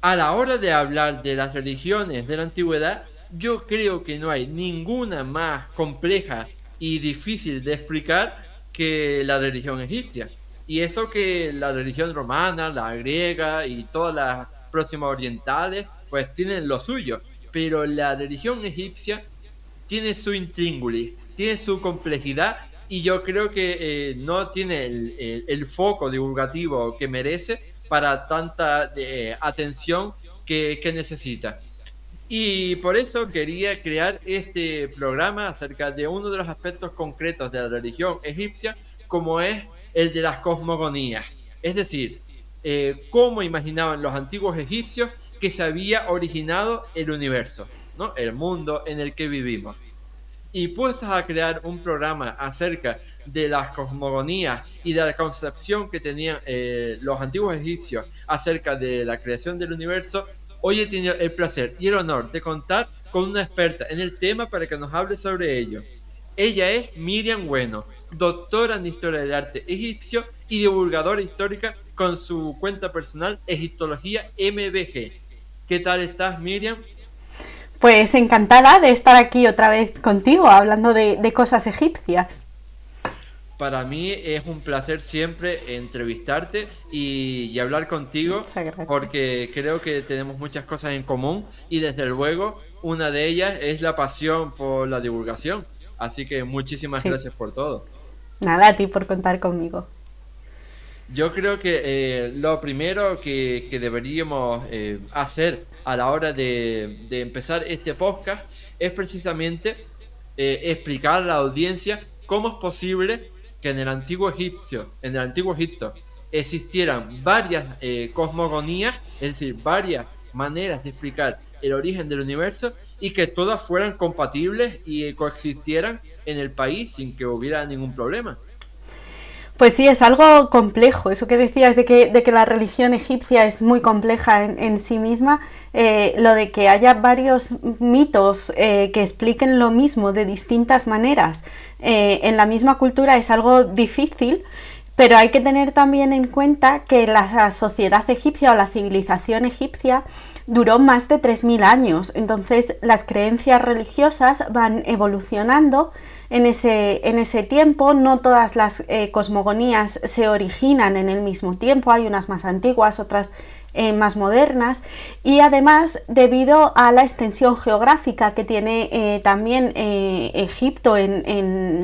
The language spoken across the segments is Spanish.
a la hora de hablar de las religiones de la antigüedad, yo creo que no hay ninguna más compleja y difícil de explicar que la religión egipcia. Y eso que la religión romana, la griega y todas las próximas orientales, pues tienen lo suyo. Pero la religión egipcia tiene su intríngulis, tiene su complejidad y yo creo que no tiene el foco divulgativo que merece para tanta atención que necesita. Y por eso quería crear este programa acerca de uno de los aspectos concretos de la religión egipcia, como es el de las cosmogonías. Es decir, cómo imaginaban los antiguos egipcios que se había originado el universo, ¿no? El mundo en el que vivimos. Y puestas a crear un programa acerca de las cosmogonías y de la concepción que tenían los antiguos egipcios acerca de la creación del universo, hoy he tenido el placer y el honor de contar con una experta en el tema para que nos hable sobre ello. Ella es Miriam Bueno, doctora en Historia del Arte Egipcio y divulgadora histórica con su cuenta personal Egiptología MBG. ¿Qué tal estás, Miriam? Pues encantada de estar aquí otra vez contigo, hablando de cosas egipcias. Para mí es un placer siempre entrevistarte y hablar contigo Muchas gracias. porque creo que tenemos muchas cosas en común y desde luego una de ellas es la pasión por la divulgación. Así que muchísimas Sí, gracias por todo. nada, a ti por contar conmigo. Yo creo que lo primero que deberíamos hacer a la hora de empezar este podcast es precisamente explicar a la audiencia cómo es posible que en el antiguo egipcio, en el antiguo Egipto, existieran varias cosmogonías, es decir, varias maneras de explicar el origen del universo y que todas fueran compatibles y coexistieran en el país sin que hubiera ningún problema. Pues sí, es algo complejo. Eso que decías de que la religión egipcia es muy compleja en sí misma, lo de que haya varios mitos que expliquen lo mismo de distintas maneras en la misma cultura es algo difícil, pero hay que tener también en cuenta que la sociedad egipcia o la civilización egipcia duró más de 3000 años, entonces las creencias religiosas van evolucionando en ese tiempo. No todas las cosmogonías se originan en el mismo tiempo, hay unas más antiguas, otras más modernas, y además debido a la extensión geográfica que tiene también Egipto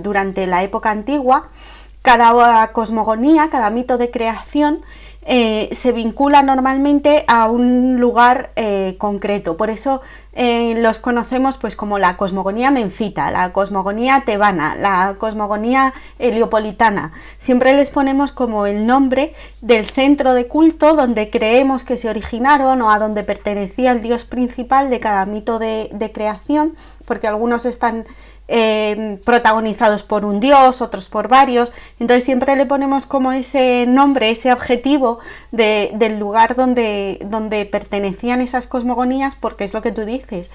durante la época antigua, cada cosmogonía, cada mito de creación se vincula normalmente a un lugar concreto. Por eso los conocemos pues como la cosmogonía menfita, la cosmogonía tebana, la cosmogonía heliopolitana. Siempre les ponemos como el nombre del centro de culto donde creemos que se originaron o a donde pertenecía el dios principal de cada mito de creación, porque algunos están protagonizados por un dios, otros por varios, entonces siempre le ponemos como ese nombre, ese adjetivo del lugar donde pertenecían esas cosmogonías, porque es lo que tú dices,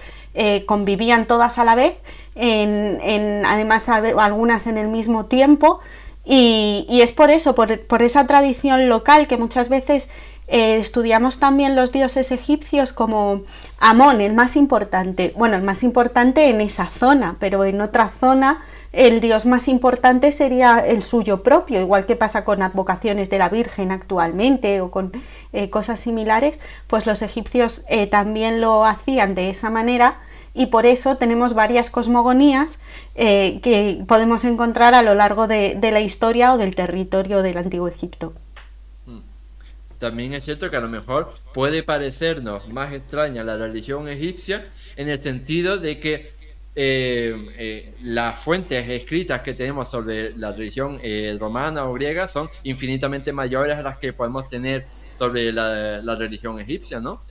convivían todas a la vez, además algunas en el mismo tiempo, y es por eso, por esa tradición local que muchas veces estudiamos también los dioses egipcios como Amón, el más importante. Bueno, el más importante en esa zona, pero en otra zona el dios más importante sería el suyo propio, igual que pasa con advocaciones de la Virgen actualmente o con cosas similares, pues los egipcios también lo hacían de esa manera y por eso tenemos varias cosmogonías que podemos encontrar a lo largo de la historia o del territorio del Antiguo Egipto. Mm. También es cierto que a lo mejor puede parecernos más extraña la religión egipcia en el sentido de que las fuentes escritas que tenemos sobre la religión romana o griega son infinitamente mayores a las que podemos tener sobre la religión egipcia, ¿no?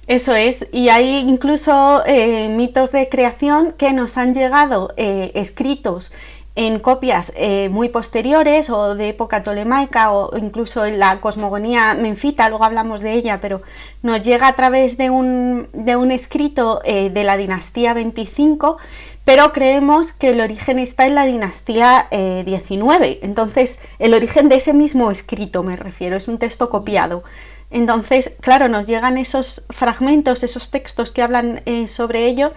Eso es, y hay incluso mitos de creación que nos han llegado escritos en copias muy posteriores o de época tolemaica o incluso en la cosmogonía menfita, luego hablamos de ella, pero nos llega a través de un escrito de la dinastía 25, pero creemos que el origen está en la dinastía 19, entonces el origen de ese mismo escrito me refiero, es un texto copiado. Entonces, claro, nos llegan esos fragmentos, esos textos que hablan sobre ello,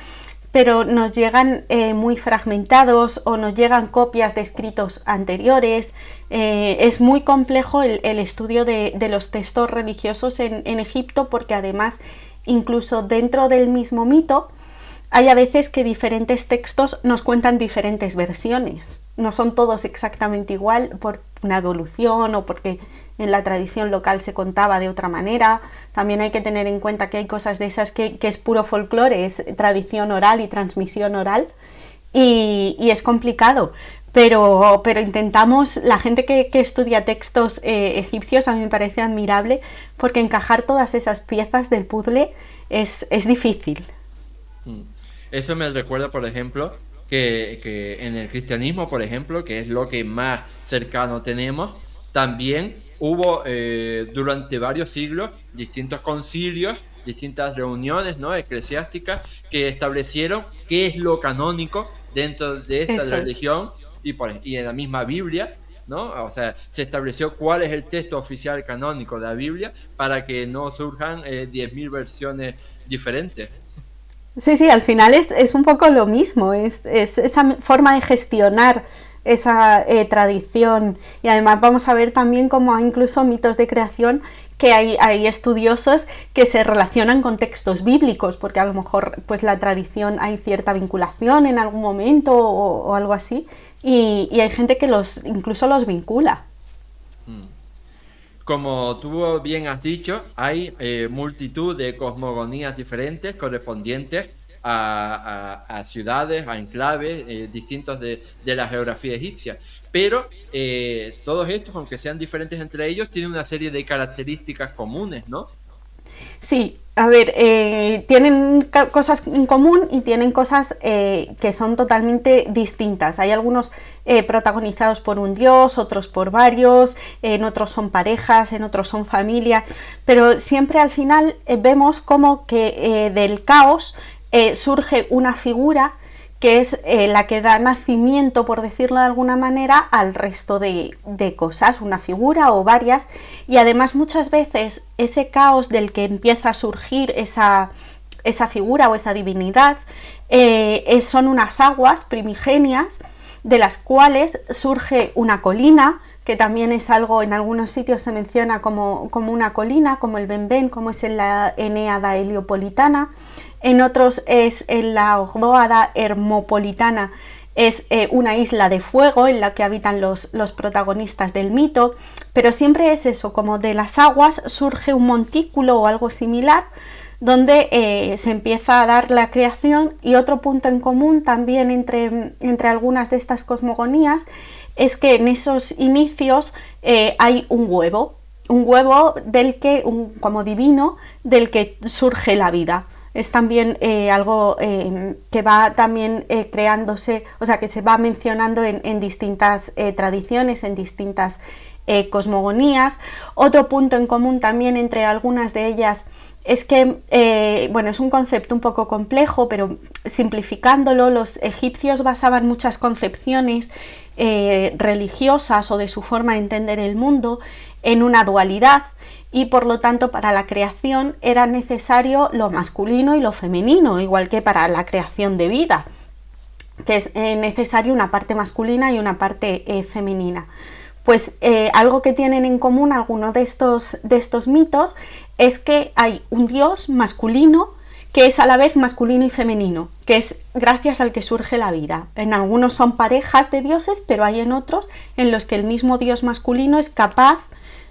pero nos llegan muy fragmentados o nos llegan copias de escritos anteriores. Es muy complejo el estudio de los textos religiosos en Egipto, porque además, incluso dentro del mismo mito, hay a veces que diferentes textos nos cuentan diferentes versiones. No son todos exactamente igual por una evolución o porque en la tradición local se contaba de otra manera. También hay que tener en cuenta que hay cosas de esas que es puro folclore, es tradición oral y transmisión oral, y es complicado. Pero intentamos, la gente que estudia textos egipcios, a mí me parece admirable, porque encajar todas esas piezas del puzzle es difícil. Mm. Eso me recuerda, por ejemplo, que en el cristianismo, por ejemplo, que es lo que más cercano tenemos, también hubo durante varios siglos distintos concilios, distintas reuniones, ¿no?, eclesiásticas que establecieron qué es lo canónico dentro de esta Eso es. religión y en la misma Biblia, ¿no? O sea, se estableció cuál es el texto oficial canónico de la Biblia para que no surjan 10.000 versiones diferentes. Sí, sí, al final es un poco lo mismo, es esa forma de gestionar esa tradición, y además vamos a ver también cómo hay incluso mitos de creación que hay estudiosos que se relacionan con textos bíblicos, porque a lo mejor pues la tradición hay cierta vinculación en algún momento o algo así, y hay gente que incluso los vincula. Mm. Como tú bien has dicho, hay multitud de cosmogonías diferentes correspondientes a ciudades, a enclaves distintos de la geografía egipcia. Pero todos estos, aunque sean diferentes entre ellos, tienen una serie de características comunes, ¿no? Sí, a ver, tienen cosas en común y tienen cosas que son totalmente distintas. Hay algunos protagonizados por un dios, otros por varios, en otros son parejas, en otros son familias, pero siempre al final vemos como que del caos surge una figura que es la que da nacimiento, por decirlo de alguna manera, al resto de cosas, una figura o varias, y además muchas veces ese caos del que empieza a surgir esa figura o esa divinidad son unas aguas primigenias de las cuales surge una colina, que también es algo, en algunos sitios se menciona como una colina, como el Benben, como es en la Eneada heliopolitana. En otros es en la Ogdoada hermopolitana, es una isla de fuego en la que habitan los protagonistas del mito, pero siempre es eso, como de las aguas surge un montículo o algo similar, donde se empieza a dar la creación. Y otro punto en común también entre algunas de estas cosmogonías es que en esos inicios hay un huevo del que, como divino, del que surge la vida. Es también algo que va también creándose, o sea, que se va mencionando en distintas tradiciones, en distintas cosmogonías. Otro punto en común también entre algunas de ellas es que, bueno, es un concepto un poco complejo, pero simplificándolo, los egipcios basaban muchas concepciones religiosas o de su forma de entender el mundo en una dualidad, y por lo tanto para la creación era necesario lo masculino y lo femenino, igual que para la creación de vida, que es necesario una parte masculina y una parte femenina. Pues algo que tienen en común algunos de estos mitos es que hay un dios masculino que es a la vez masculino y femenino, que es gracias al que surge la vida. En algunos son parejas de dioses, pero hay en otros en los que el mismo dios masculino es capaz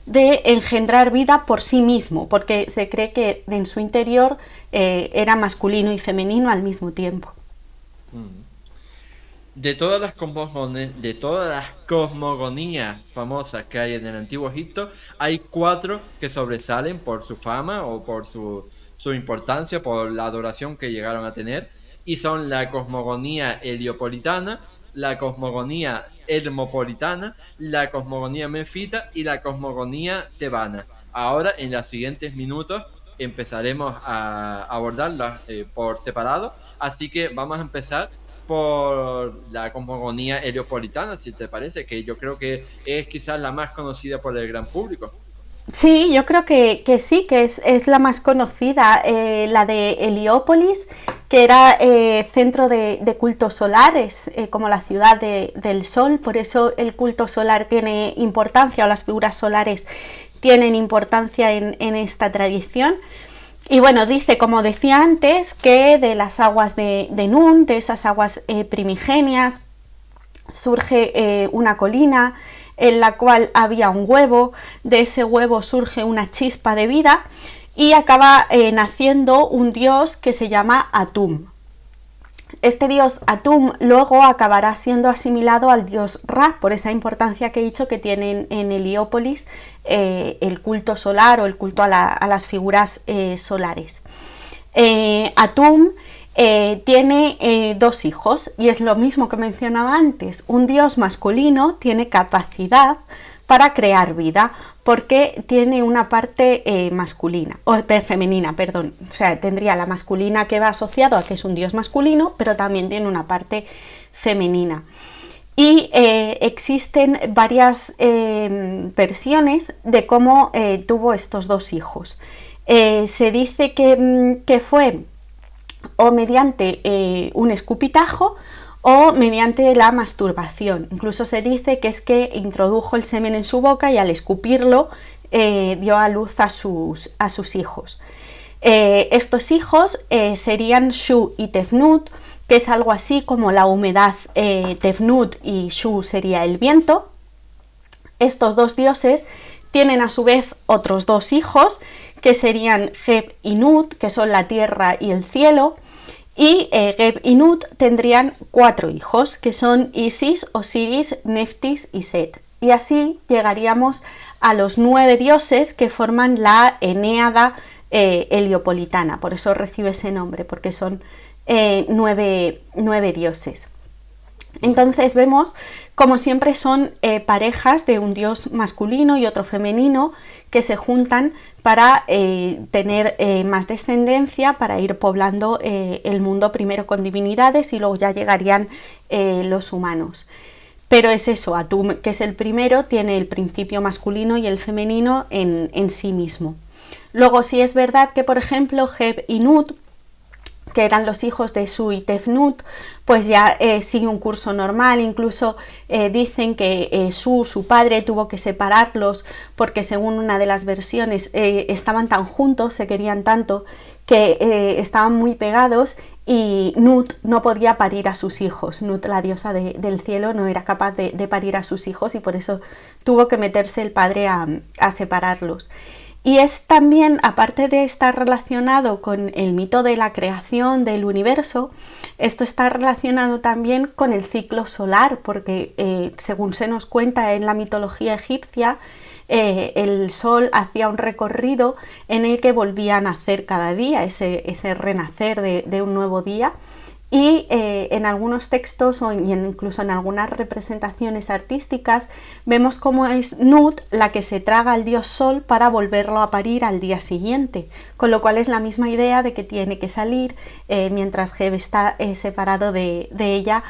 de engendrar vida por sí mismo, porque se cree que en su interior era masculino y femenino al mismo tiempo. Mm. De todas las cosmogonías famosas que hay en el Antiguo Egipto, hay cuatro que sobresalen por su fama o por su importancia, por la adoración que llegaron a tener, y son la cosmogonía heliopolitana, la cosmogonía hermopolitana, la cosmogonía menfita y la cosmogonía tebana. Ahora, en los siguientes minutos, empezaremos a abordarlas por separado, así que vamos a empezar por la cosmogonía heliopolitana, si te parece, que yo creo que es quizás la más conocida por el gran público. Sí, yo creo que sí, que es la más conocida, la de Heliópolis, que era centro de cultos solares, como la ciudad del sol, por eso el culto solar tiene importancia, o las figuras solares tienen importancia en esta tradición. Y bueno, dice, como decía antes, que de las aguas de Nun, de esas aguas primigenias, surge una colina en la cual había un huevo, de ese huevo surge una chispa de vida y acaba naciendo un dios que se llama Atum. Este dios Atum luego acabará siendo asimilado al dios Ra, por esa importancia que he dicho que tiene en Heliópolis el culto solar o el culto a las figuras solares. Atum tiene dos hijos y es lo mismo que mencionaba antes. Un dios masculino tiene capacidad para crear vida porque tiene una parte masculina, o femenina, perdón. O sea, tendría la masculina que va asociado a que es un dios masculino, pero también tiene una parte femenina. Y existen varias versiones de cómo tuvo estos dos hijos. Se dice que fue o mediante un escupitajo o mediante la masturbación. Incluso se dice que es que introdujo el semen en su boca y al escupirlo dio a luz a sus hijos. Estos hijos serían Shu y Tefnut, que es algo así como la humedad, Tefnut, y Shu sería el viento. Estos dos dioses tienen a su vez otros dos hijos, que serían Geb y Nut, que son la tierra y el cielo, y Geb y Nut tendrían cuatro hijos, que son Isis, Osiris, Neftis y Set. Y así llegaríamos a los 9 dioses que forman la Enéada heliopolitana. Por eso recibe ese nombre, porque son 9 dioses. Entonces vemos como siempre son parejas de un dios masculino y otro femenino que se juntan para tener más descendencia, para ir poblando el mundo primero con divinidades y luego ya llegarían los humanos. Pero es eso, Atum, que es el primero, tiene el principio masculino y el femenino en sí mismo. Luego sí es verdad que, por ejemplo, Geb y Nut, que eran los hijos de Shu y Tefnut, pues ya sigue un curso normal. Incluso dicen que Shu, su padre, tuvo que separarlos porque según una de las versiones estaban tan juntos, se querían tanto, que estaban muy pegados y Nut no podía parir a sus hijos. Nut, la diosa del cielo, no era capaz de parir a sus hijos y por eso tuvo que meterse el padre a separarlos. Y es también, aparte de estar relacionado con el mito de la creación del universo, esto está relacionado también con el ciclo solar, porque según se nos cuenta en la mitología egipcia, el sol hacía un recorrido en el que volvía a nacer cada día, ese renacer de un nuevo día. Y en algunos textos o incluso en algunas representaciones artísticas vemos cómo es Nut la que se traga al dios Sol para volverlo a parir al día siguiente, con lo cual es la misma idea de que tiene que salir mientras Geb está separado de ella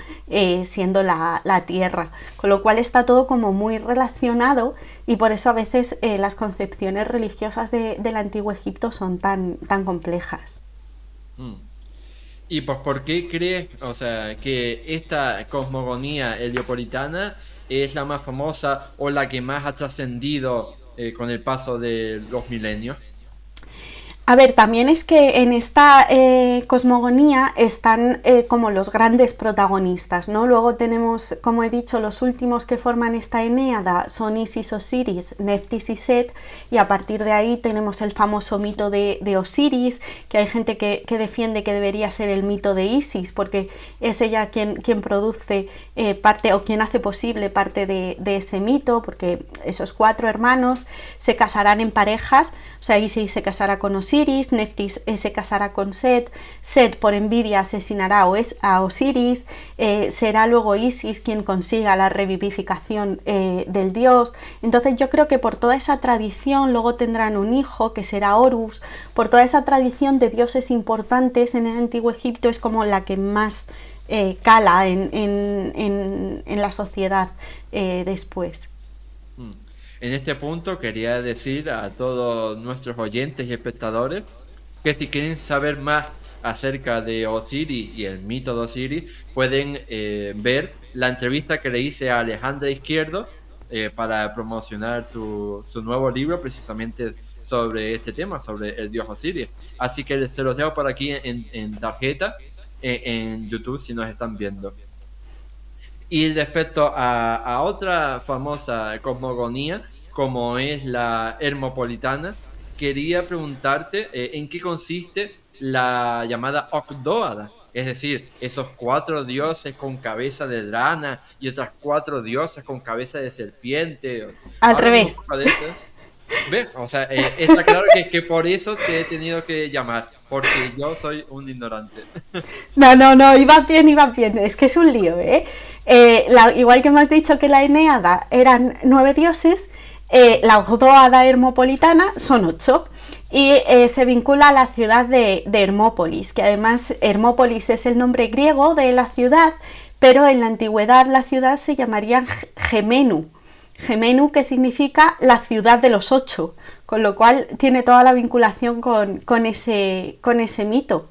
siendo la tierra, con lo cual está todo como muy relacionado y por eso a veces las concepciones religiosas del antiguo Egipto son tan complejas. Mm. ¿Y pues por qué crees, o sea, que esta cosmogonía heliopolitana es la más famosa o la que más ha trascendido con el paso de los milenios? A ver, también es que en esta cosmogonía están como los grandes protagonistas, ¿no? Luego tenemos, como he dicho, los últimos que forman esta Enéada son Isis, Osiris, Neftis y Set, y a partir de ahí tenemos el famoso mito de Osiris, que hay gente que defiende que debería ser el mito de Isis, porque es ella quien produce parte o quien hace posible parte de ese mito, porque esos 4 hermanos se casarán en parejas, o sea, Isis se casará con Osiris, Neftis se casará con Set, Set por envidia asesinará a Osiris, será luego Isis quien consiga la revivificación del dios. Entonces yo creo que por toda esa tradición luego tendrán un hijo que será Horus, por toda esa tradición de dioses importantes en el antiguo Egipto es como la que más cala en la sociedad después. Mm. En este punto quería decir a todos nuestros oyentes y espectadores que si quieren saber más acerca de Osiris y el mito de Osiris, pueden ver la entrevista que le hice a Alejandra Izquierdo para promocionar su nuevo libro precisamente sobre este tema, sobre el dios Osiris. Así que se los dejo por aquí en tarjeta, en YouTube si nos están viendo. Y respecto a otra famosa cosmogonía, como es la hermopolitana, quería preguntarte en qué consiste la llamada Ogdoada, es decir, esos 4 dioses con cabeza de rana y otras 4 diosas con cabeza de serpiente. Al Háblame un revés. poco de eso. ¿Ves? O sea, está claro que por eso te he tenido que llamar, porque yo soy un ignorante. No, iba bien, es que es un lío, ¿eh? Igual que hemos dicho que la Eneada eran 9 dioses, la Ogdoada hermopolitana son 8 y se vincula a la ciudad de Hermópolis, que además Hermópolis es el nombre griego de la ciudad, pero en la antigüedad la ciudad se llamaría Gemenu, que significa la ciudad de los 8, con lo cual tiene toda la vinculación con ese mito.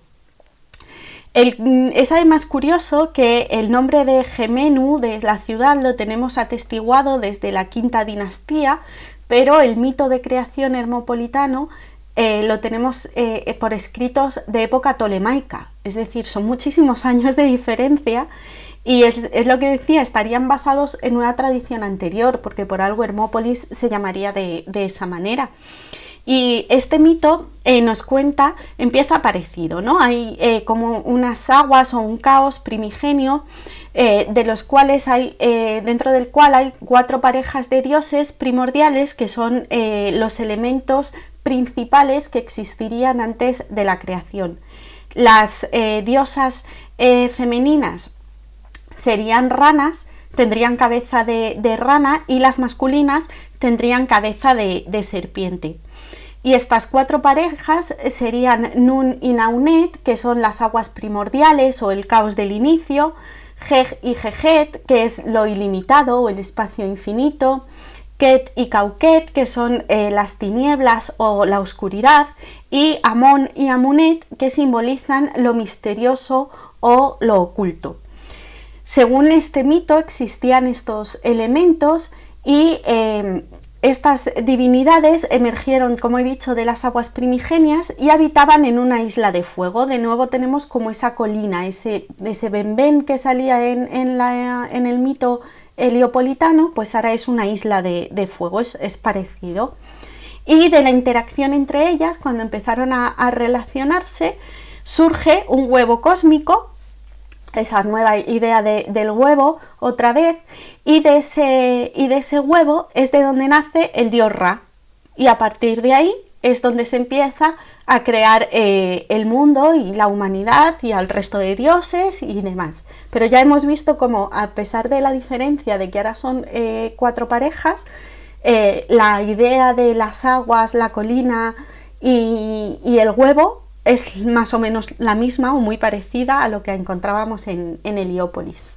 Es además curioso que el nombre de Gemenu, de la ciudad, lo tenemos atestiguado desde la quinta dinastía, pero el mito de creación hermopolitano lo tenemos por escritos de época tolemaica, es decir, son muchísimos años de diferencia y es lo que decía, estarían basados en una tradición anterior, porque por algo Hermópolis se llamaría de esa manera. Y este mito nos cuenta, empieza parecido, ¿no? Hay como unas aguas o un caos primigenio de los cuales hay, dentro del cual hay 4 parejas de dioses primordiales que son los elementos principales que existirían antes de la creación. Las diosas femeninas serían ranas, tendrían cabeza de rana, y las masculinas tendrían cabeza de serpiente. Y estas 4 parejas serían Nun y Naunet, que son las aguas primordiales o el caos del inicio, Geg y Geget, que es lo ilimitado o el espacio infinito, Ket y Cauquet, que son las tinieblas o la oscuridad, y Amón y Amunet, que simbolizan lo misterioso o lo oculto. Según este mito existían estos elementos y estas divinidades emergieron, como he dicho, de las aguas primigenias y habitaban en una isla de fuego. De nuevo tenemos como esa colina, ese benben que salía en el mito heliopolitano, pues ahora es una isla de fuego, es parecido. Y de la interacción entre ellas, cuando empezaron a relacionarse, surge un huevo cósmico, esa nueva idea del huevo otra vez, y de ese huevo es de donde nace el dios Ra, y a partir de ahí es donde se empieza a crear el mundo y la humanidad y al resto de dioses y demás. Pero ya hemos visto cómo, a pesar de la diferencia de que ahora son 4 parejas, la idea de las aguas, la colina y el huevo es más o menos la misma o muy parecida a lo que encontrábamos en Heliópolis.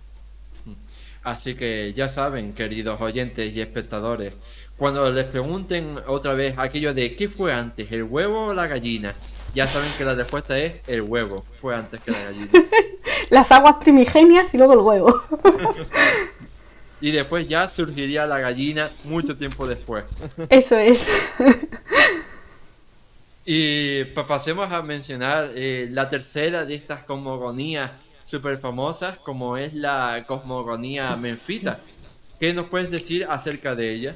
Así que ya saben, queridos oyentes y espectadores, cuando les pregunten otra vez aquello de ¿qué fue antes, el huevo o la gallina? Ya saben que la respuesta es el huevo, fue antes que la gallina. Las aguas primigenias y luego el huevo. Y después ya surgiría la gallina mucho tiempo después. Eso es. Y pasemos a mencionar la tercera de estas cosmogonías súper famosas, como es la cosmogonía menfita. ¿Qué nos puedes decir acerca de ella?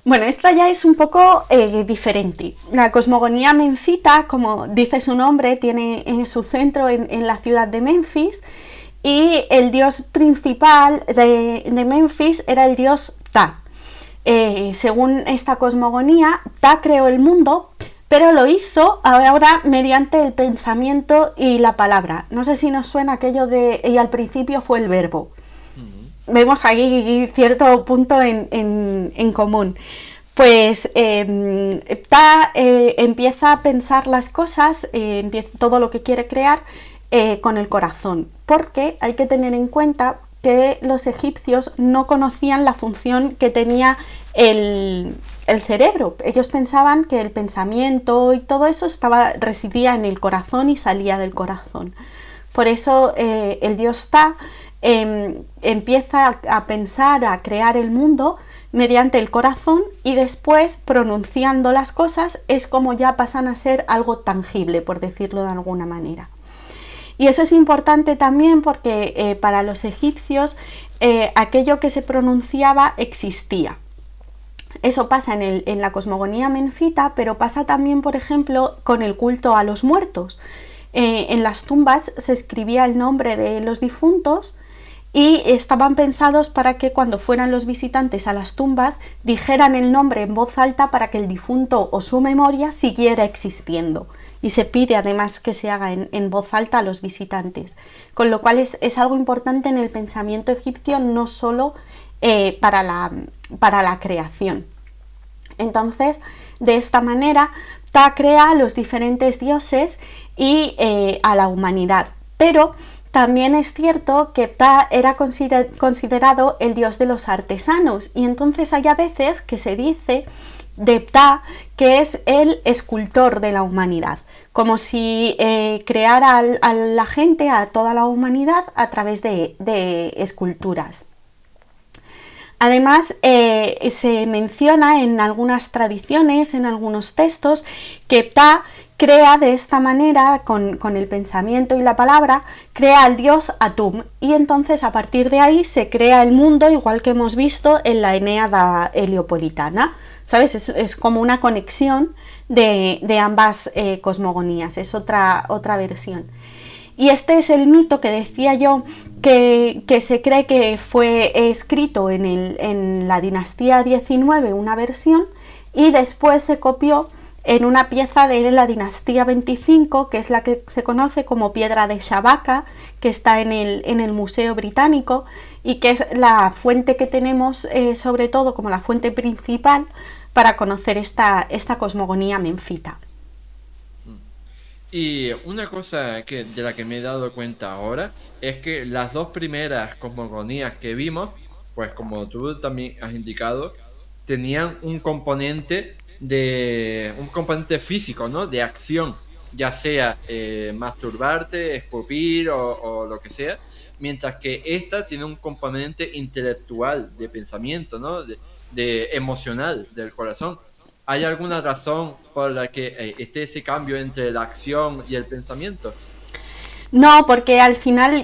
Bueno, esta ya es un poco diferente. La cosmogonía menfita, como dice su nombre, tiene su centro en la ciudad de Menfis, y el dios principal de Menfis era el dios Ta. Según esta cosmogonía, Ta creó el mundo, pero lo hizo ahora mediante el pensamiento y la palabra. No sé si nos suena aquello de y al principio fue el verbo. Vemos aquí cierto punto en común. Pues Ta empieza a pensar las cosas, todo lo que quiere crear con el corazón, porque hay que tener en cuenta que los egipcios no conocían la función que tenía el cerebro. Ellos pensaban que el pensamiento y todo eso residía en el corazón y salía del corazón. Por eso el dios Ptah empieza a pensar, a crear el mundo mediante el corazón, y después, pronunciando las cosas, es como ya pasan a ser algo tangible, por decirlo de alguna manera. Y eso es importante también porque para los egipcios aquello que se pronunciaba existía. Eso pasa en la cosmogonía menfita, pero pasa también, por ejemplo, con el culto a los muertos. En las tumbas se escribía el nombre de los difuntos y estaban pensados para que cuando fueran los visitantes a las tumbas dijeran el nombre en voz alta para que el difunto o su memoria siguiera existiendo. Y se pide además que se haga en voz alta a los visitantes. Con lo cual es algo importante en el pensamiento egipcio, no solo para la creación. Entonces, de esta manera, Ptah crea a los diferentes dioses y a la humanidad. Pero también es cierto que Ptah era considerado el dios de los artesanos, y entonces hay a veces que se dice de Ptah que es el escultor de la humanidad, como si creara a la gente, a toda la humanidad, a través de esculturas. Además, se menciona en algunas tradiciones, en algunos textos, que Ptah crea de esta manera, con el pensamiento y la palabra, crea al dios Atum, y entonces a partir de ahí se crea el mundo, igual que hemos visto en la Eneada heliopolitana. ¿Sabes? Es como una conexión de ambas cosmogonías, es otra versión. Y este es el mito que decía yo, que se cree que fue escrito en la dinastía 19, una versión, y después se copió en una pieza de la dinastía 25, que es la que se conoce como piedra de Shabaka, que está en el Museo Británico, y que es la fuente que tenemos sobre todo como la fuente principal para conocer esta cosmogonía menfita. Y una cosa de la que me he dado cuenta ahora es que las dos primeras cosmogonías que vimos, pues como tú también has indicado, tenían un componente físico, ¿no? De acción, ya sea masturbarte, escupir o lo que sea, mientras que esta tiene un componente intelectual, de pensamiento, ¿no? De emocional, del corazón. ¿Hay alguna razón por la que esté ese cambio entre la acción y el pensamiento? No, porque al final,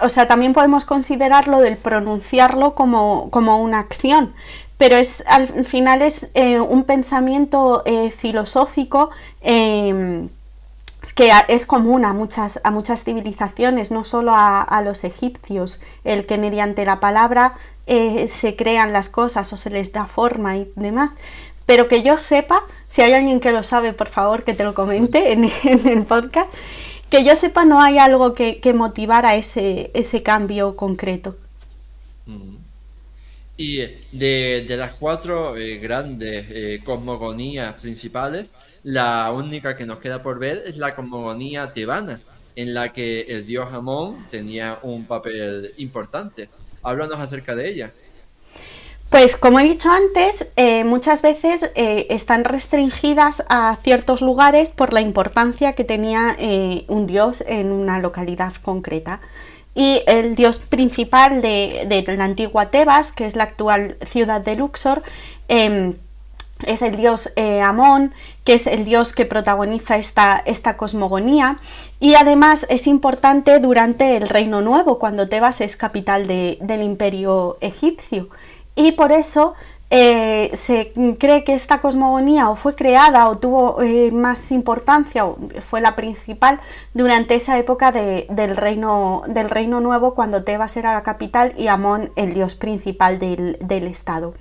o sea, también podemos considerarlo del pronunciarlo como una acción, pero al final es un pensamiento filosófico que es común a muchas civilizaciones, no solo a los egipcios, el que mediante la palabra se crean las cosas o se les da forma y demás. Pero que yo sepa, si hay alguien que lo sabe, por favor que te lo comente en el podcast, que yo sepa no hay algo que motivara ese cambio concreto. Y de las cuatro grandes cosmogonías principales, la única que nos queda por ver es la cosmogonía tebana, en la que el dios Amón tenía un papel importante. Háblanos acerca de ella. Pues como he dicho antes, muchas veces están restringidas a ciertos lugares por la importancia que tenía un dios en una localidad concreta. Y el dios principal de la antigua Tebas, que es la actual ciudad de Luxor, es el dios Amón, que es el dios que protagoniza esta cosmogonía, y además es importante durante el Reino Nuevo, cuando Tebas es capital del imperio egipcio. Y por eso se cree que esta cosmogonía o fue creada o tuvo más importancia, o fue la principal durante esa época del Reino Nuevo, cuando Tebas era la capital y Amón el dios principal del estado.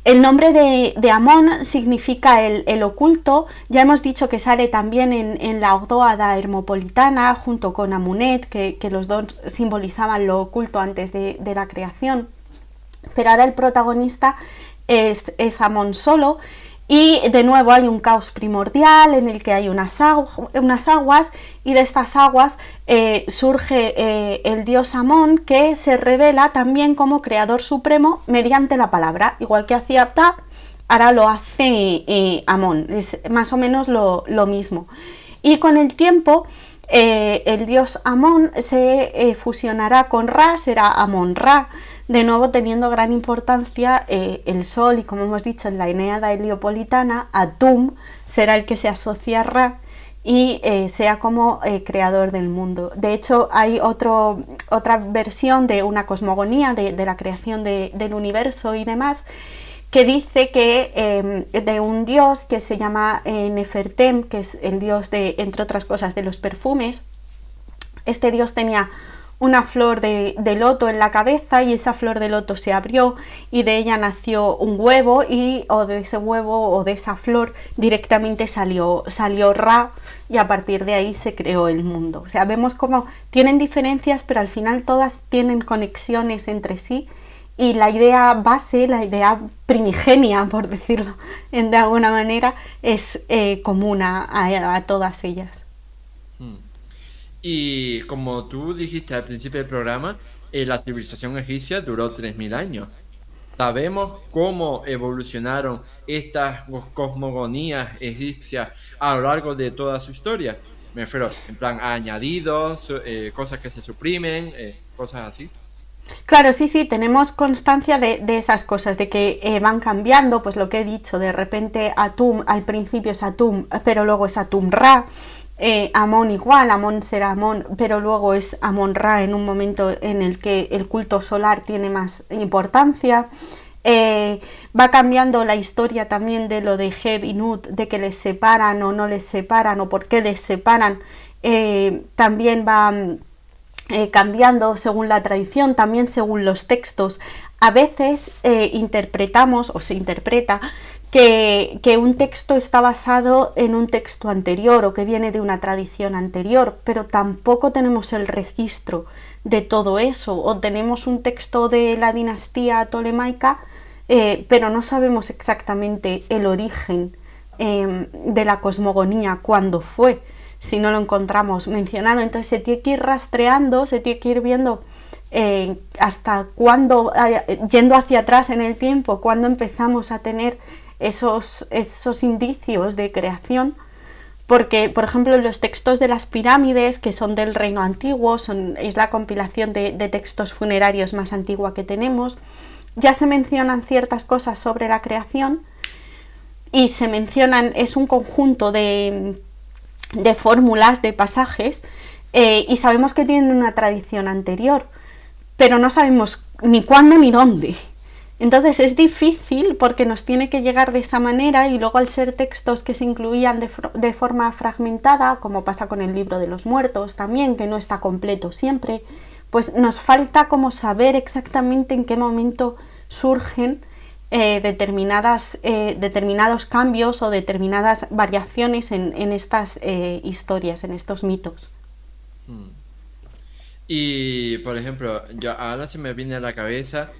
El nombre de Amón significa el oculto. Ya hemos dicho que sale también en la Ogdoada hermopolitana junto con Amunet, que los dos simbolizaban lo oculto antes de la creación. Pero ahora el protagonista es Amón solo, Y de nuevo hay un caos primordial en el que hay unas aguas, y de estas aguas surge el dios Amón, que se revela también como creador supremo mediante la palabra, igual que hacía Ptah, ahora lo hace Amón, es más o menos lo mismo. Y con el tiempo el dios Amón se fusionará con Ra, será Amón-Ra, de nuevo teniendo gran importancia el sol, y como hemos dicho en la Eneada heliopolitana, Atum será el que se asocia a Ra y sea como creador del mundo. De hecho, hay otra versión de una cosmogonía de la creación del universo y demás, que dice que de un dios que se llama Nefertem, que es el dios de, entre otras cosas, de los perfumes. Este dios tenía una flor de loto en la cabeza, y esa flor de loto se abrió y de ella nació un huevo, y o de ese huevo o de esa flor directamente salió Ra, y a partir de ahí se creó el mundo. O sea, vemos cómo tienen diferencias, pero al final todas tienen conexiones entre sí, y la idea base, la idea primigenia, por decirlo de alguna manera, es común a todas ellas. Y como tú dijiste al principio del programa, la civilización egipcia duró 3000 años. Sabemos cómo evolucionaron estas cosmogonías egipcias a lo largo de toda su historia. Me refiero, en plan, añadidos, cosas que se suprimen, cosas así. Claro, sí, tenemos constancia de esas cosas, de que van cambiando, pues lo que he dicho, de repente Atum al principio es Atum, pero luego es Atum-Ra, Amón igual, Amón será Amón, pero luego es Amón-Ra en un momento en el que el culto solar tiene más importancia. Va cambiando la historia también de lo de Geb y Nut, de que les separan o no les separan, o por qué les separan, también va cambiando según la tradición, también según los textos. A veces interpretamos o se interpreta que un texto está basado en un texto anterior o que viene de una tradición anterior, pero tampoco tenemos el registro de todo eso, o tenemos un texto de la dinastía tolemaica, pero no sabemos exactamente el origen de la cosmogonía, cuándo fue, si no lo encontramos mencionado. Entonces se tiene que ir rastreando, se tiene que ir viendo hasta cuándo, yendo hacia atrás en el tiempo, cuándo empezamos a tener esos indicios de creación, porque, por ejemplo, los textos de las pirámides, que son del Reino Antiguo, es la compilación de textos funerarios más antigua que tenemos, ya se mencionan ciertas cosas sobre la creación, y se mencionan, es un conjunto de fórmulas, de pasajes, y sabemos que tienen una tradición anterior, pero no sabemos ni cuándo ni dónde. Entonces es difícil porque nos tiene que llegar de esa manera, y luego al ser textos que se incluían de forma fragmentada, como pasa con el libro de los muertos también, que no está completo siempre, pues nos falta como saber exactamente en qué momento surgen determinados cambios o determinadas variaciones en estas historias, en estos mitos. Y, por ejemplo, ahora se me viene a la cabeza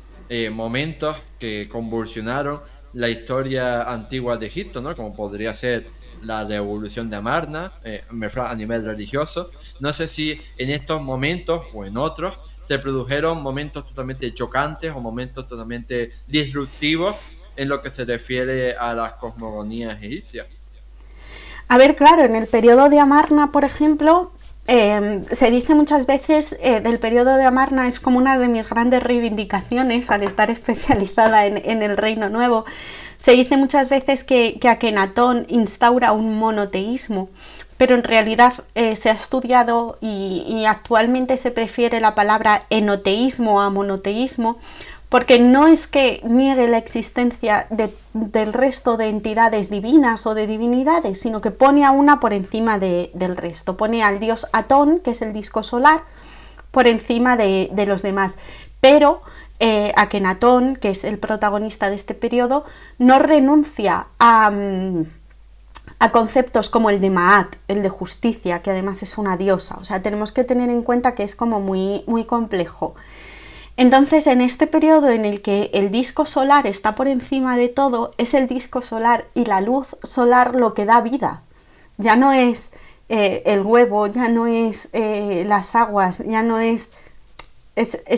momentos que convulsionaron la historia antigua de Egipto, ¿no? Como podría ser la revolución de Amarna, a nivel religioso. No sé si en estos momentos o en otros se produjeron momentos totalmente chocantes o momentos totalmente disruptivos en lo que se refiere a las cosmogonías egipcias. A ver, claro, en el periodo de Amarna, por ejemplo, se dice muchas veces del periodo de Amarna, es como una de mis grandes reivindicaciones al estar especializada en el Reino Nuevo. Se dice muchas veces que Akenatón instaura un monoteísmo, pero en realidad se ha estudiado y actualmente se prefiere la palabra enoteísmo a monoteísmo, porque no es que niegue la existencia del resto de entidades divinas o de divinidades, sino que pone a una por encima del resto. Pone al dios Atón, que es el disco solar, por encima de los demás. Pero Akenatón, que es el protagonista de este periodo, no renuncia a conceptos como el de Maat, el de justicia, que además es una diosa. O sea, tenemos que tener en cuenta que es como muy, muy complejo. Entonces, en este periodo en el que el disco solar está por encima de todo, es el disco solar y la luz solar lo que da vida. Ya no es el huevo, ya no es las aguas, ya no es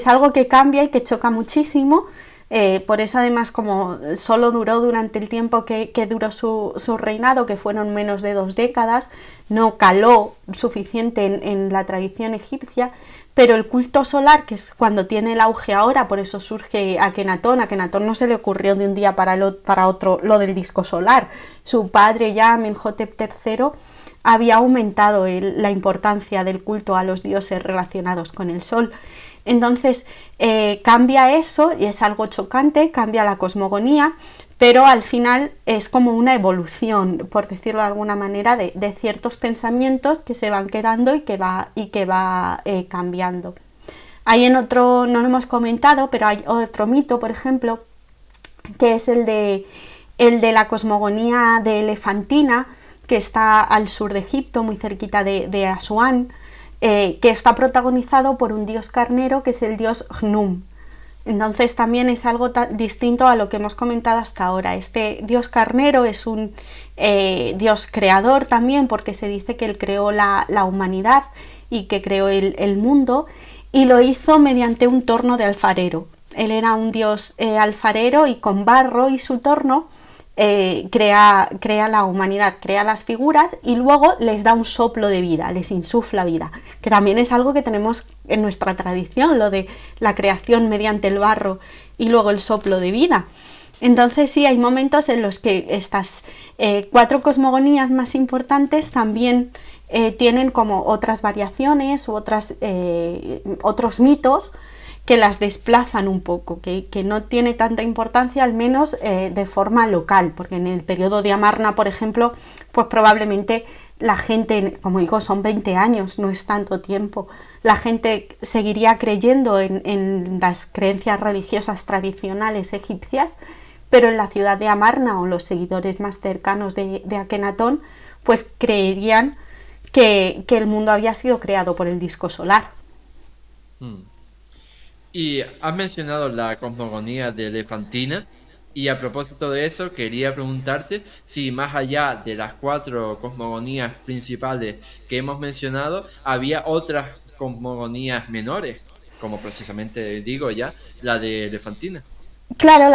algo que cambia y que choca muchísimo. Por eso además, como solo duró durante el tiempo que duró su reinado, que fueron menos de 2 décadas, no caló suficiente en la tradición egipcia, pero el culto solar, que es cuando tiene el auge ahora, por eso surge Akenatón. Akenatón no se le ocurrió de un día para otro lo del disco solar. Su padre ya, Amenhotep III, había aumentado la importancia del culto a los dioses relacionados con el sol. Entonces cambia eso y es algo chocante, cambia la cosmogonía, pero al final es como una evolución, por decirlo de alguna manera, de ciertos pensamientos que se van quedando y que va cambiando. Hay en otro, no lo hemos comentado, pero hay otro mito, por ejemplo, que es el de la cosmogonía de Elefantina, que está al sur de Egipto, muy cerquita de Asuán, que está protagonizado por un dios carnero que es el dios Gnum. Entonces también es algo distinto a lo que hemos comentado hasta ahora. Este dios carnero es un dios creador también, porque se dice que él creó la humanidad y que creó el mundo, y lo hizo mediante un torno de alfarero. Él era un dios alfarero y con barro y su torno crea la humanidad, crea las figuras y luego les da un soplo de vida, les insufla vida, que también es algo que tenemos en nuestra tradición, lo de la creación mediante el barro y luego el soplo de vida. Entonces sí, hay momentos en los que estas 4 cosmogonías más importantes también tienen como otras variaciones u otros mitos que las desplazan un poco, que no tiene tanta importancia, al menos de forma local, porque en el periodo de Amarna, por ejemplo, pues probablemente la gente, como digo, son 20 años, no es tanto tiempo, la gente seguiría creyendo en las creencias religiosas tradicionales egipcias, pero en la ciudad de Amarna o los seguidores más cercanos de Akenatón, pues creerían que el mundo había sido creado por el disco solar. Y has mencionado la cosmogonía de Elefantina, y a propósito de eso, quería preguntarte si más allá de las 4 cosmogonías principales que hemos mencionado, había otras cosmogonías menores, como precisamente digo ya, la de Elefantina. Claro,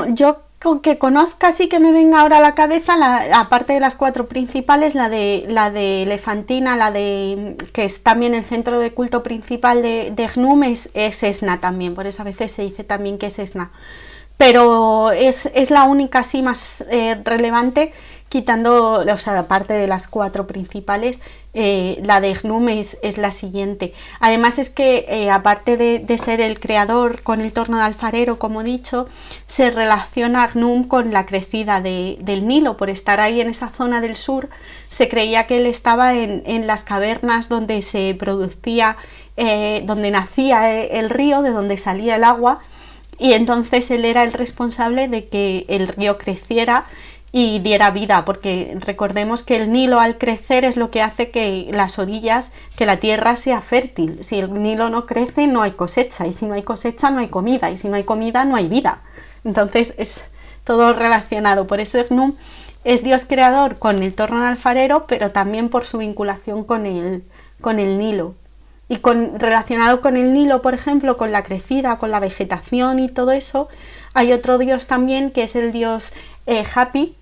yo con que conozca sí que me venga ahora a la cabeza, aparte de las 4 principales, la de Elefantina, que es también el centro de culto principal de Gnum, es Esna también, por eso a veces se dice también que es Esna. Pero es la única así más relevante, quitando, o sea, aparte de las 4 principales, la de Gnum es la siguiente. Además es que, aparte de ser el creador con el torno de alfarero, como he dicho, se relaciona Gnum con la crecida del Nilo. Por estar ahí en esa zona del sur, se creía que él estaba en las cavernas donde se producía, donde nacía el río, de donde salía el agua, y entonces él era el responsable de que el río creciera y diera vida, porque recordemos que el Nilo al crecer es lo que hace que las orillas, que la tierra sea fértil. Si el Nilo no crece, no hay cosecha, y si no hay cosecha, no hay comida, y si no hay comida, no hay vida. Entonces es todo relacionado. Por eso Gnum es Dios creador con el torno de alfarero, pero también por su vinculación con el Nilo. Y relacionado con el Nilo, por ejemplo, con la crecida, con la vegetación y todo eso, hay otro dios también que es el dios Hapi,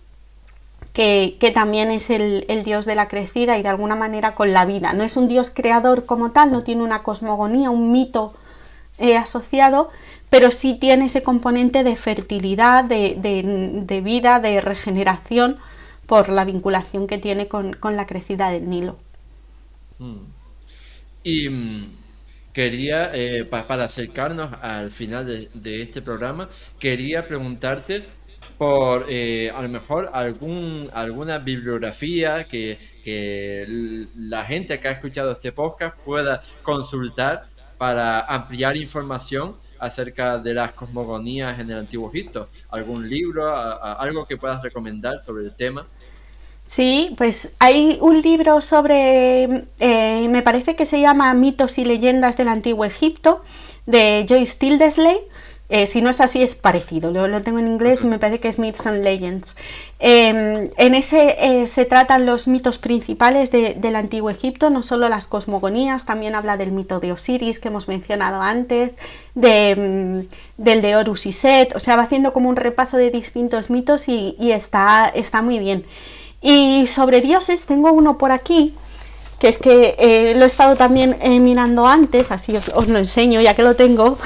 que también es el dios de la crecida y de alguna manera con la vida. No es un dios creador como tal, no tiene una cosmogonía, un mito asociado, pero sí tiene ese componente de fertilidad, de vida, de regeneración, por la vinculación que tiene con la crecida del Nilo. Y quería, para acercarnos al final de este programa, quería preguntarte por a lo mejor alguna bibliografía que la gente que ha escuchado este podcast pueda consultar para ampliar información acerca de las cosmogonías en el Antiguo Egipto. ¿Algún libro, algo que puedas recomendar sobre el tema? Sí, pues hay un libro sobre, me parece que se llama Mitos y leyendas del Antiguo Egipto, de Joyce Tildesley. Si no es así, es parecido. Lo tengo en inglés y me parece que es Myths and Legends. En ese se tratan los mitos principales del antiguo Egipto, no solo las cosmogonías, también habla del mito de Osiris que hemos mencionado antes, del de Horus y Set, o sea, va haciendo como un repaso de distintos mitos y está muy bien. Y sobre dioses tengo uno por aquí, que es que lo he estado también mirando antes, así os lo enseño ya que lo tengo.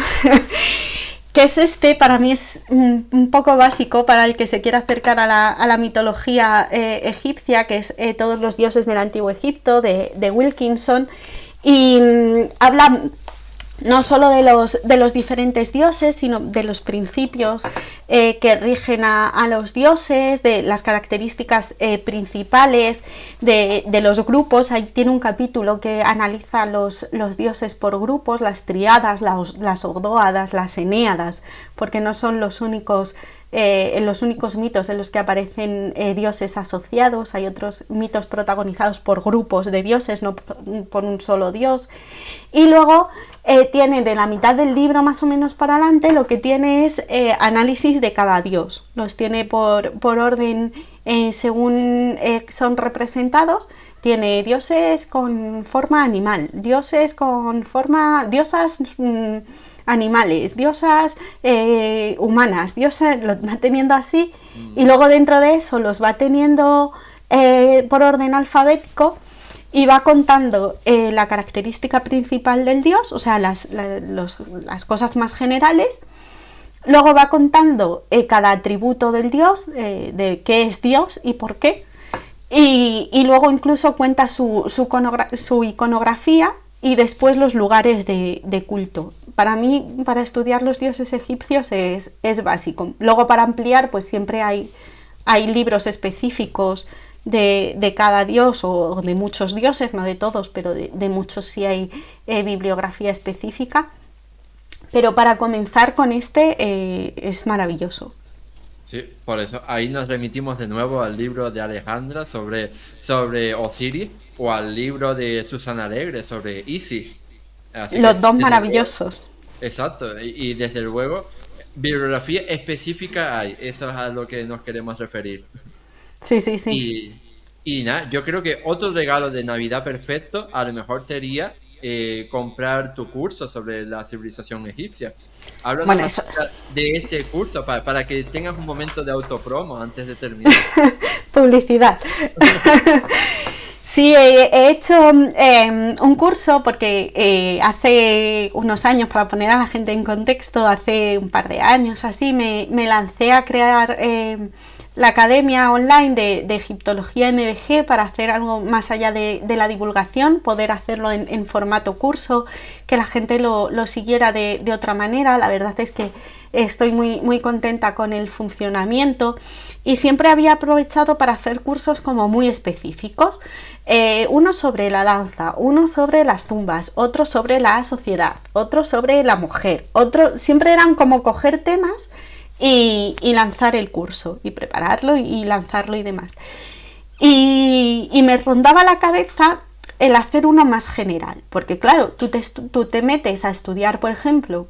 Que es para mí es un poco básico para el que se quiera acercar a la mitología egipcia, que es Todos los dioses del antiguo Egipto, de Wilkinson, y habla no solo de los diferentes dioses, sino de los principios que rigen a los dioses, de las características principales de los grupos. Ahí tiene un capítulo que analiza los dioses por grupos, las triadas, las ogdoadas, las enéadas, porque no son los únicos mitos en los que aparecen dioses asociados. Hay otros mitos protagonizados por grupos de dioses, no por un solo dios. Y luego tiene de la mitad del libro más o menos para adelante, lo que tiene es análisis de cada dios. Los tiene por orden según son representados. Tiene dioses con forma animal, dioses con forma, diosas animales, diosas humanas, diosas, lo va teniendo así, y luego dentro de eso los va teniendo por orden alfabético y va contando la característica principal del dios, o sea, las cosas más generales. Luego va contando cada atributo del dios, de qué es dios y por qué, y luego incluso cuenta su iconografía y después los lugares de culto. Para mí, para estudiar los dioses egipcios es básico. Luego, para ampliar, pues siempre hay libros específicos de cada dios o de muchos dioses, no de todos, pero de muchos sí hay bibliografía específica. Pero para comenzar con es maravilloso. Sí, por eso ahí nos remitimos de nuevo al libro de Alejandra sobre Osiris, o al libro de Susana Alegre sobre Isis. Así Los que, dos desde luego, maravillosos. exacto, y desde luego, bibliografía específica hay, eso es a lo que nos queremos referir. Sí, sí, sí. Y nada, yo creo que otro regalo de Navidad perfecto a lo mejor sería comprar tu curso sobre la civilización egipcia. Háblanos Bueno, eso. acerca de este curso para que tengas un momento de autopromo antes de terminar. Publicidad. Sí, he hecho un curso porque hace unos años, para poner a la gente en contexto, hace un par de años así, me lancé a crear la academia online de Egiptología NDG para hacer algo más allá de la divulgación, poder hacerlo en formato curso, que la gente lo siguiera de otra manera. La verdad es que estoy muy contenta con el funcionamiento y siempre había aprovechado para hacer cursos como muy específicos, uno sobre la danza, uno sobre las tumbas, otro sobre la sociedad, otro sobre la mujer, otro, siempre eran como coger temas y lanzar el curso y prepararlo y lanzarlo y demás. Y me rondaba la cabeza el hacer uno más general, porque claro, tú te metes a estudiar, por ejemplo,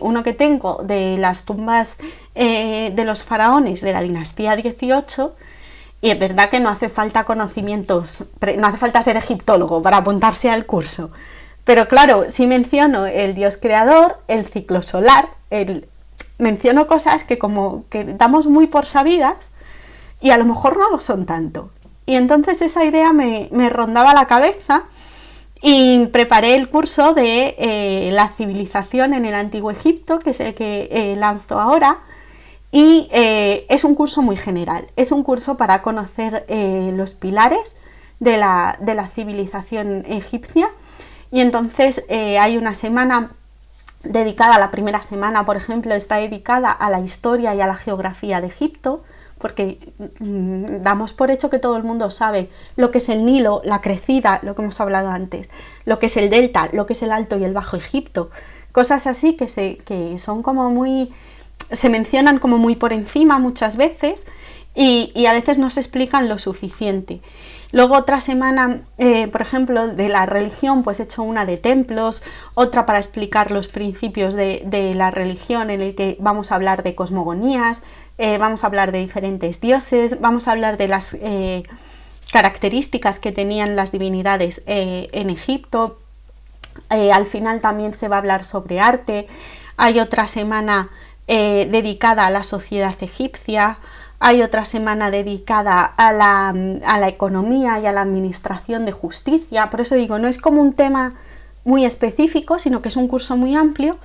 uno que tengo de las tumbas de los faraones de la dinastía 18, y es verdad que no hace falta conocimientos, no hace falta ser egiptólogo para apuntarse al curso, pero claro, sí menciono el dios creador, el ciclo solar, menciono cosas que como que damos muy por sabidas y a lo mejor no lo son tanto. Y entonces esa idea me rondaba la cabeza y preparé el curso de la civilización en el Antiguo Egipto, que es el que lanzo ahora, y es un curso muy general, es un curso para conocer los pilares de la civilización egipcia. Y entonces hay una semana dedicada, la primera semana por ejemplo está dedicada a la historia y a la geografía de Egipto, porque damos por hecho que todo el mundo sabe lo que es el Nilo, la crecida, lo que hemos hablado antes, lo que es el delta, lo que es el Alto y el Bajo Egipto, cosas así que son como muy, se mencionan como muy por encima muchas veces, y a veces no se explican lo suficiente. Luego otra semana, por ejemplo, de la religión, pues he hecho una de templos, otra para explicar los principios de la religión, en el que vamos a hablar de cosmogonías, vamos a hablar de diferentes dioses, vamos a hablar de las características que tenían las divinidades en Egipto. Al final también se va a hablar sobre arte. Hay otra semana dedicada a la sociedad egipcia. Hay otra semana dedicada a la economía y a la administración de justicia. Por eso digo, no es como un tema muy específico, sino que es un curso muy amplio,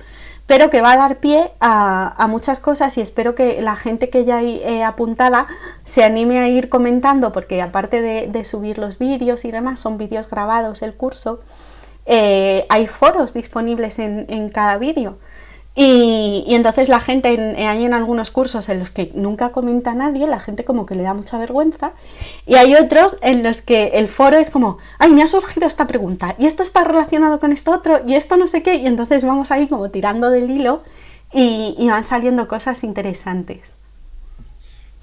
pero que va a dar pie a muchas cosas, y espero que la gente que ya hay apuntada se anime a ir comentando, porque aparte de subir los vídeos y demás, son vídeos grabados el curso, hay foros disponibles en cada vídeo. Y entonces la gente, hay en algunos cursos en los que nunca comenta nadie, la gente como que le da mucha vergüenza, y hay otros en los que el foro es como, ay, me ha surgido esta pregunta, y esto está relacionado con esto otro, y esto no sé qué, y entonces vamos ahí como tirando del hilo y van saliendo cosas interesantes.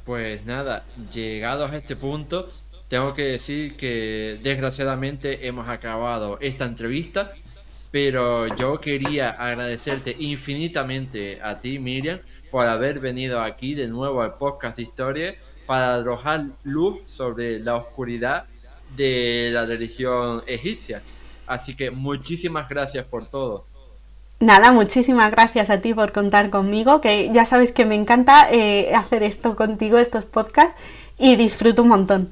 Pues nada, llegados a este punto, tengo que decir que desgraciadamente hemos acabado esta entrevista, pero yo quería agradecerte infinitamente a ti, Miriam, por haber venido aquí de nuevo al podcast de historia para arrojar luz sobre la oscuridad de la religión egipcia. Así que muchísimas gracias por todo. Nada, muchísimas gracias a ti por contar conmigo, que ya sabes que me encanta hacer esto contigo, estos podcasts, y disfruto un montón.